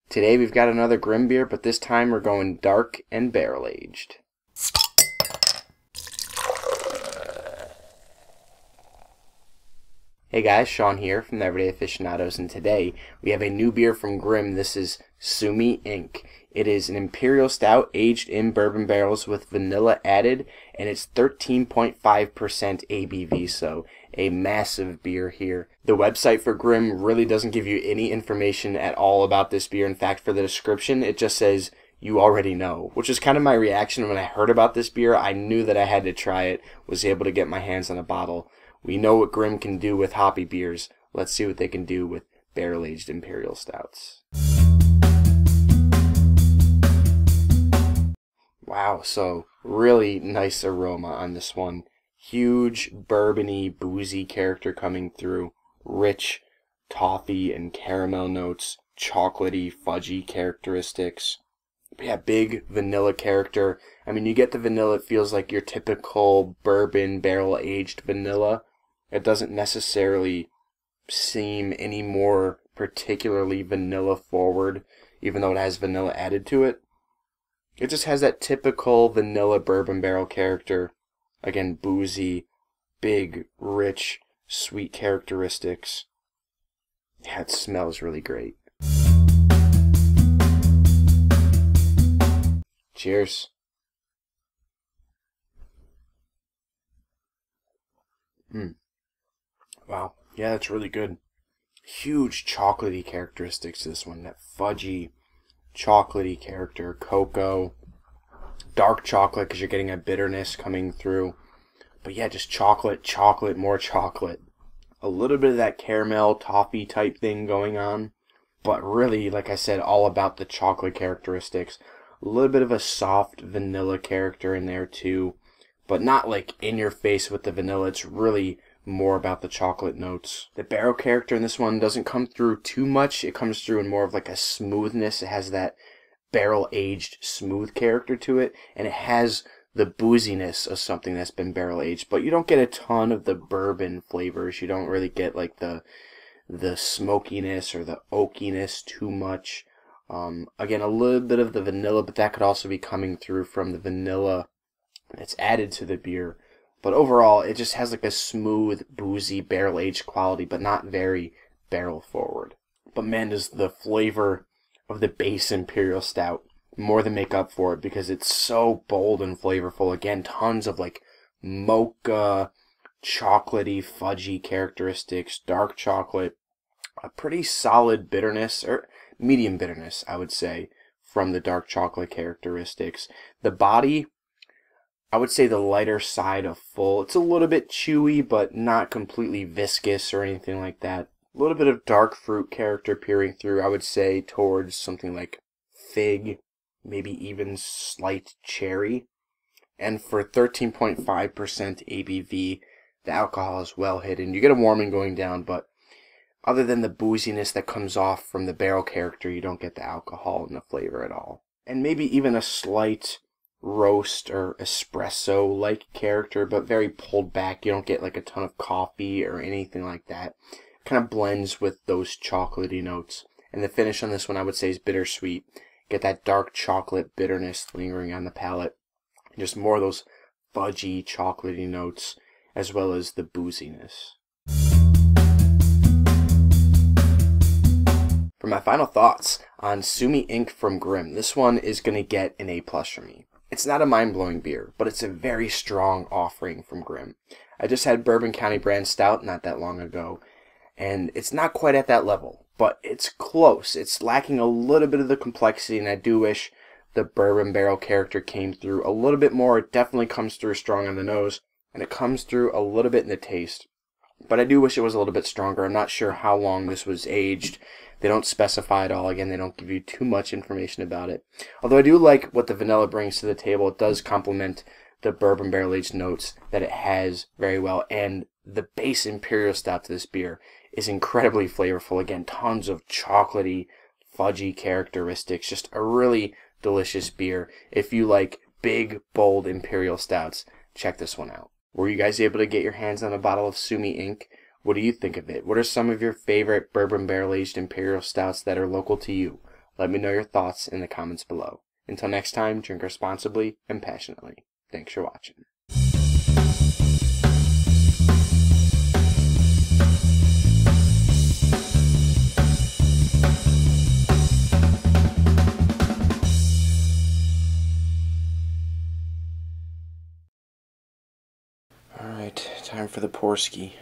Today we've got another Grimm beer, but this time we're going dark and barrel aged. Hey guys, Shawn here from the Everyday Aficionados, and today we have a new beer from Grimm. This is Sumi Ink. It is an Imperial Stout aged in bourbon barrels with vanilla added, and it's 13.5% ABV, so a massive beer here. The website for Grimm really doesn't give you any information at all about this beer. In fact, for the description, it just says, "You already know," which is kind of my reaction when I heard about this beer. I knew that I had to try it, was able to get my hands on a bottle. We know what Grimm can do with hoppy beers. Let's see what they can do with barrel-aged Imperial Stouts. Wow, so really nice aroma on this one. Huge, bourbony, boozy character coming through. Rich toffee and caramel notes. Chocolatey, fudgy characteristics. But yeah, big vanilla character. I mean, you get the vanilla, it feels like your typical bourbon barrel-aged vanilla. It doesn't necessarily seem any more particularly vanilla forward, even though it has vanilla added to it. It just has that typical vanilla bourbon barrel character. Again, boozy, big, rich, sweet characteristics. Yeah, it smells really great. Cheers. Wow, yeah, that's really good. Huge chocolatey characteristics to this one. That fudgy, chocolatey character, cocoa, dark chocolate because you're getting a bitterness coming through. But yeah, just chocolate, chocolate, more chocolate. A little bit of that caramel, toffee type thing going on. But really, like I said, all about the chocolate characteristics. A little bit of a soft vanilla character in there too. But not like in your face with the vanilla. It's really more about the chocolate notes. The barrel character in this one doesn't come through too much. It comes through in more of like a smoothness. It has that barrel-aged smooth character to it, and it has the booziness of something that's been barrel-aged, but you don't get a ton of the bourbon flavors. You don't really get like the smokiness or the oakiness too much. Again, a little bit of the vanilla, but that could also be coming through from the vanilla that's added to the beer. But overall, it just has like a smooth, boozy, barrel-aged quality, but not very barrel-forward. But man, does the flavor of the base Imperial Stout more than make up for it, because it's so bold and flavorful. Again, tons of like mocha, chocolatey, fudgy characteristics, dark chocolate, a pretty solid bitterness, or medium bitterness, I would say, from the dark chocolate characteristics. The body, I would say the lighter side of full. It's a little bit chewy, but not completely viscous or anything like that. A little bit of dark fruit character peering through, I would say, towards something like fig, maybe even slight cherry. And for 13.5% ABV, the alcohol is well hidden. You get a warming going down, but other than the booziness that comes off from the barrel character, you don't get the alcohol and the flavor at all. And maybe even a slight roast or espresso-like character, but very pulled back. You don't get like a ton of coffee or anything like that. Kind of blends with those chocolatey notes. And the finish on this one, I would say, is bittersweet. Get that dark chocolate bitterness lingering on the palate. And just more of those fudgy, chocolatey notes, as well as the booziness. For my final thoughts on Sumi Ink from Grimm, this one is going to get an A+ from me. It's not a mind-blowing beer, but it's a very strong offering from Grimm. I just had Bourbon County brand stout not that long ago, and it's not quite at that level, but it's close. It's lacking a little bit of the complexity, and I do wish the bourbon barrel character came through a little bit more. It definitely comes through strong on the nose, and it comes through a little bit in the taste. But I do wish it was a little bit stronger. I'm not sure how long this was aged. They don't specify at all. Again, they don't give you too much information about it. Although I do like what the vanilla brings to the table. It does complement the bourbon barrel-aged notes that it has very well. And the base Imperial Stout to this beer is incredibly flavorful. Again, tons of chocolatey, fudgy characteristics. Just a really delicious beer. If you like big, bold Imperial Stouts, check this one out. Were you guys able to get your hands on a bottle of Sumi Ink? What do you think of it? What are some of your favorite bourbon barrel-aged Imperial Stouts that are local to you? Let me know your thoughts in the comments below. Until next time, drink responsibly and passionately. Thanks for watching. Alright, time for the Porski.